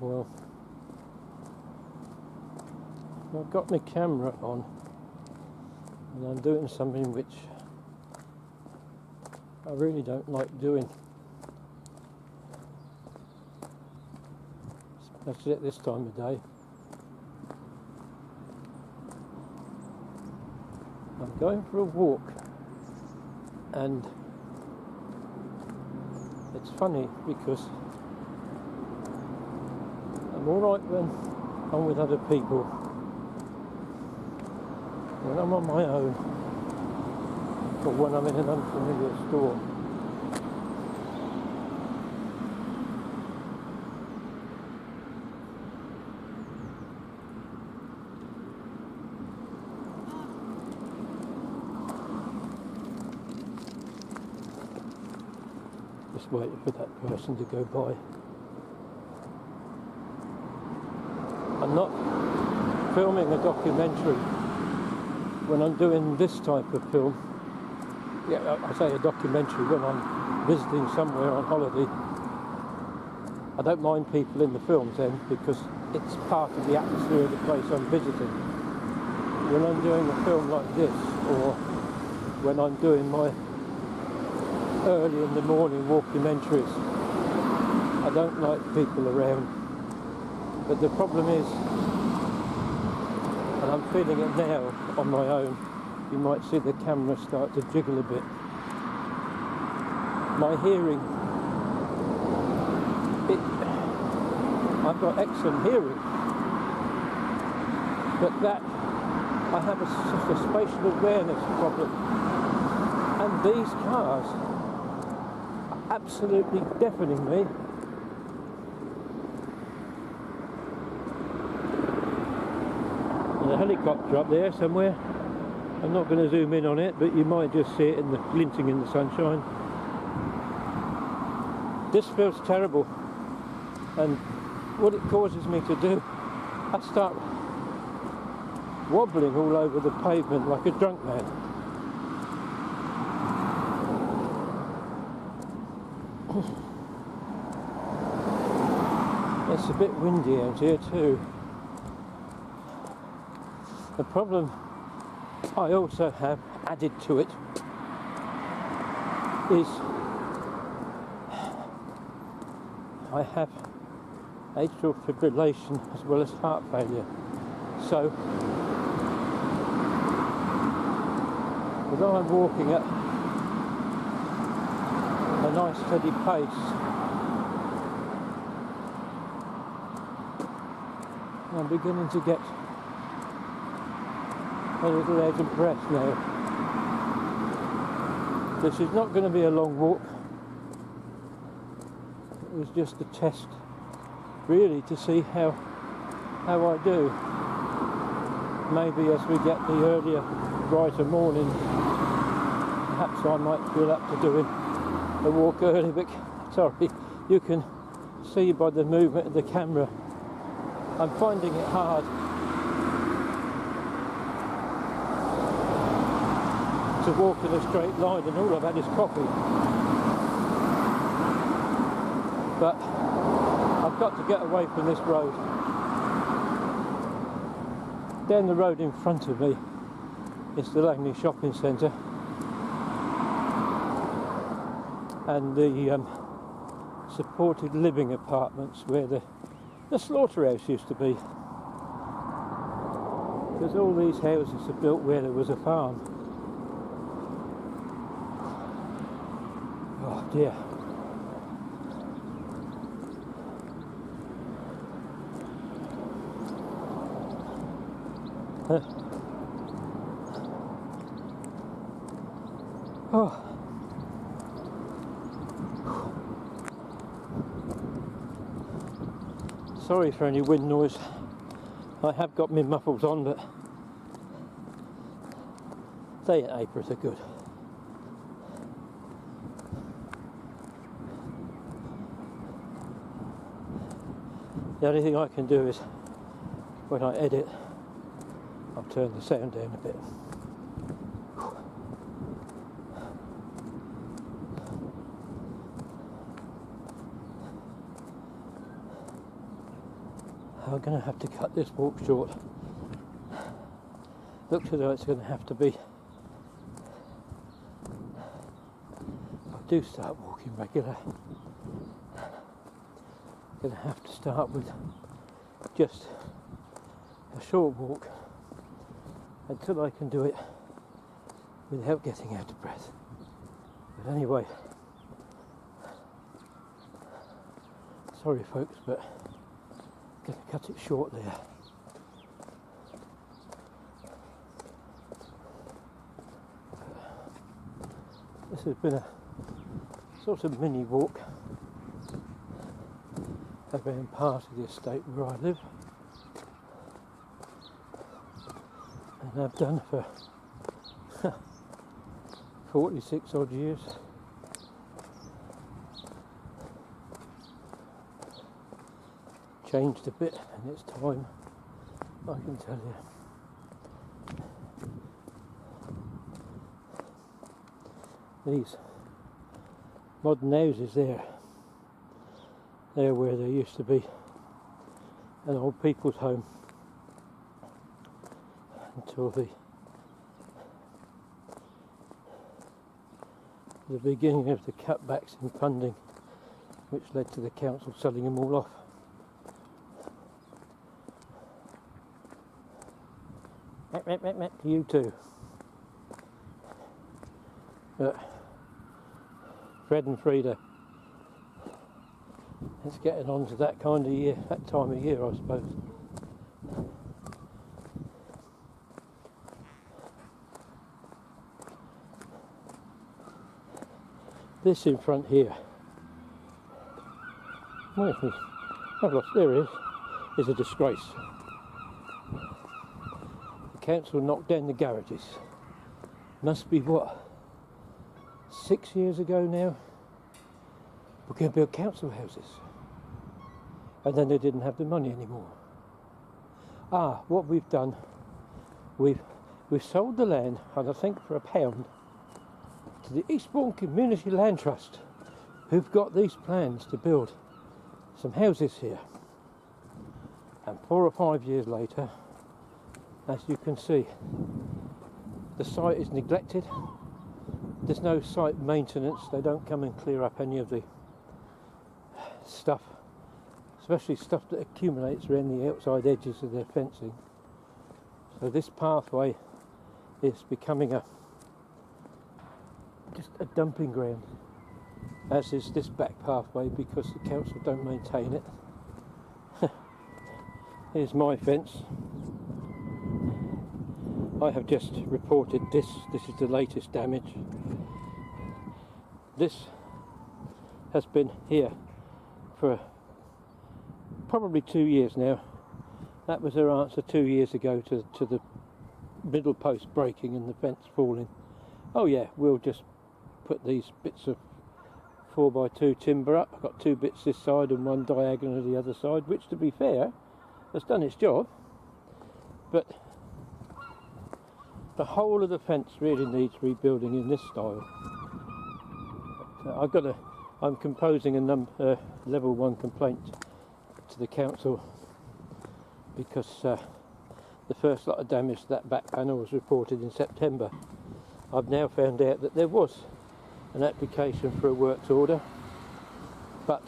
Well, I've got my camera on and I'm doing something which I really don't like doing, especially at this time of day. I'm going for a walk, and it's funny because I'm alright when I'm with other people. When I'm on my own, or when I'm in an unfamiliar store, just waiting for that person to go by. I'm not filming a documentary when I'm doing this type of film. Yeah, I say a documentary when I'm visiting somewhere on holiday. I don't mind people in the films then, because it's part of the atmosphere of the place I'm visiting. When I'm doing a film like this, or when I'm doing my early in the morning walkumentaries, I don't like people around. But the problem is, and I'm feeling it now on my own, you might see the camera start to jiggle a bit. My hearing, I've got excellent hearing, but that I have such a spatial awareness problem, and these cars are absolutely deafening me. A helicopter up there somewhere. I'm not going to zoom in on it, but you might just see it in the glinting in the sunshine. This feels terrible, and what it causes me to do, I start wobbling all over the pavement like a drunk man. It's a bit windy out here too. The problem I also have added to it is I have atrial fibrillation as well as heart failure. So although I'm walking at a nice steady pace, I'm beginning to get a little out of breath now. This is not going to be a long walk. It was just a test, really, to see how I do. Maybe as we get the earlier, brighter morning, perhaps I might feel up to doing a walk early, but sorry, you can see by the movement of the camera, I'm finding it hard to walk in a straight line, and all I've had is coffee. But I've got to get away from this road. Down the road in front of me is the Langley Shopping Centre and the supported living apartments where the slaughterhouse used to be. Because all these houses are built where there was a farm. Oh dear. Oh. Sorry for any wind noise. I have got my muffles on, but they ain't aprons are good. The only thing I can do is, when I edit, I'll turn the sound down a bit. going to have to cut this walk short. Looks as though it's going to have to be. I do start walking regular. Going to have to start with just a short walk until I can do it without getting out of breath. But anyway, sorry folks, but I'm going to cut it short there. This has been a sort of mini walk around part of the estate where I live, and I've done for 46 odd years. Changed a bit in its time, I can tell you. These modern houses there, they're where there used to be an old people's home until the beginning of the cutbacks in funding, which led to the council selling them all off. You too. But Fred and Frida, it's getting on to that kind of year, that time of year, I suppose. This in front here, I've lost, there it is a disgrace. The council knocked down the garages. Must be what, 6 years ago now? We're going to build council houses. And then they didn't have the money anymore. What we've done, we've sold the land, and I think for £1, to the Eastbourne Community Land Trust, who've got these plans to build some houses here. And 4 or 5 years later, as you can see, the site is neglected. There's no site maintenance. They don't come and clear up any of the stuff, especially stuff that accumulates around the outside edges of their fencing. So this pathway is becoming just a dumping ground, as is this back pathway, because the council don't maintain it. Here's my fence. I have just reported this is the latest damage. This has been here for probably 2 years now. That was her answer 2 years ago to the middle post breaking and the fence falling. Oh yeah, we'll just put these bits of 4x2 timber up. I've got 2 bits this side and 1 diagonal the other side, which to be fair has done its job, but the whole of the fence really needs rebuilding in this style. So I'm composing a level 1 complaint to the council because the first lot of damage to that back panel was reported in September. I've now found out that there was an application for a works order, but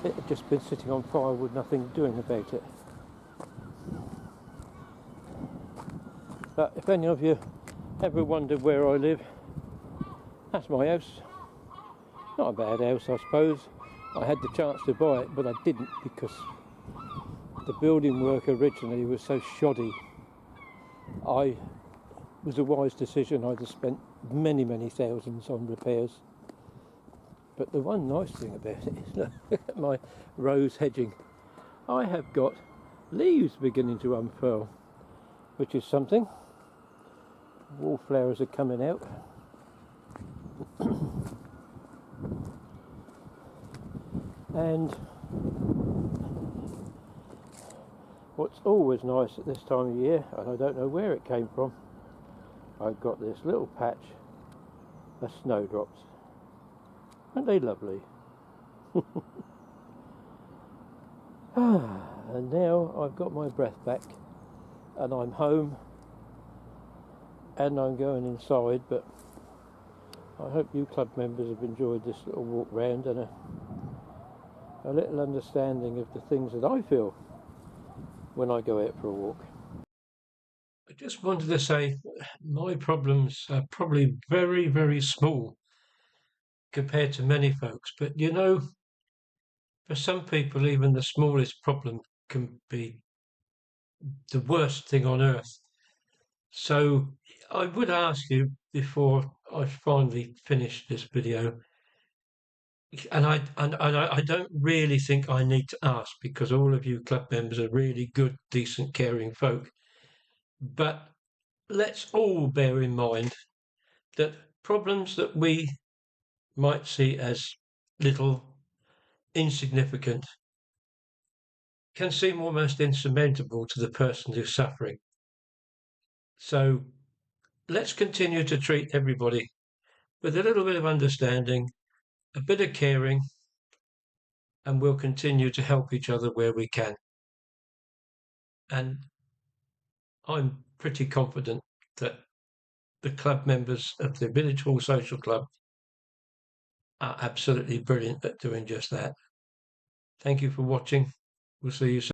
it had just been sitting on file with nothing doing about it. But if any of you ever wondered where I live, that's my house. Not a bad house, I suppose. I had the chance to buy it, but I didn't because the building work originally was so shoddy. It was a wise decision. I'd have spent many, many thousands on repairs. But the one nice thing about it is, look at my rose hedging. I have got leaves beginning to unfurl, which is something. Wallflowers are coming out. And what's always nice at this time of year, and I don't know where it came from, I've got this little patch of snowdrops. Aren't they lovely? And now I've got my breath back and I'm home and I'm going inside, but I hope you club members have enjoyed this little walk round and a little understanding of the things that I feel when I go out for a walk. I just wanted to say my problems are probably very, very small compared to many folks, but you know, for some people even the smallest problem can be the worst thing on earth. So I would ask you before I finally finish this video, and I don't really think I need to ask because all of you club members are really good, decent, caring folk. But let's all bear in mind that problems that we might see as little, insignificant, can seem almost insurmountable to the person who's suffering. So let's continue to treat everybody with a little bit of understanding, a bit of caring, and we'll continue to help each other where we can. And I'm pretty confident that the club members of the Village Hall Social Club are absolutely brilliant at doing just that. Thank you for watching. We'll see you soon.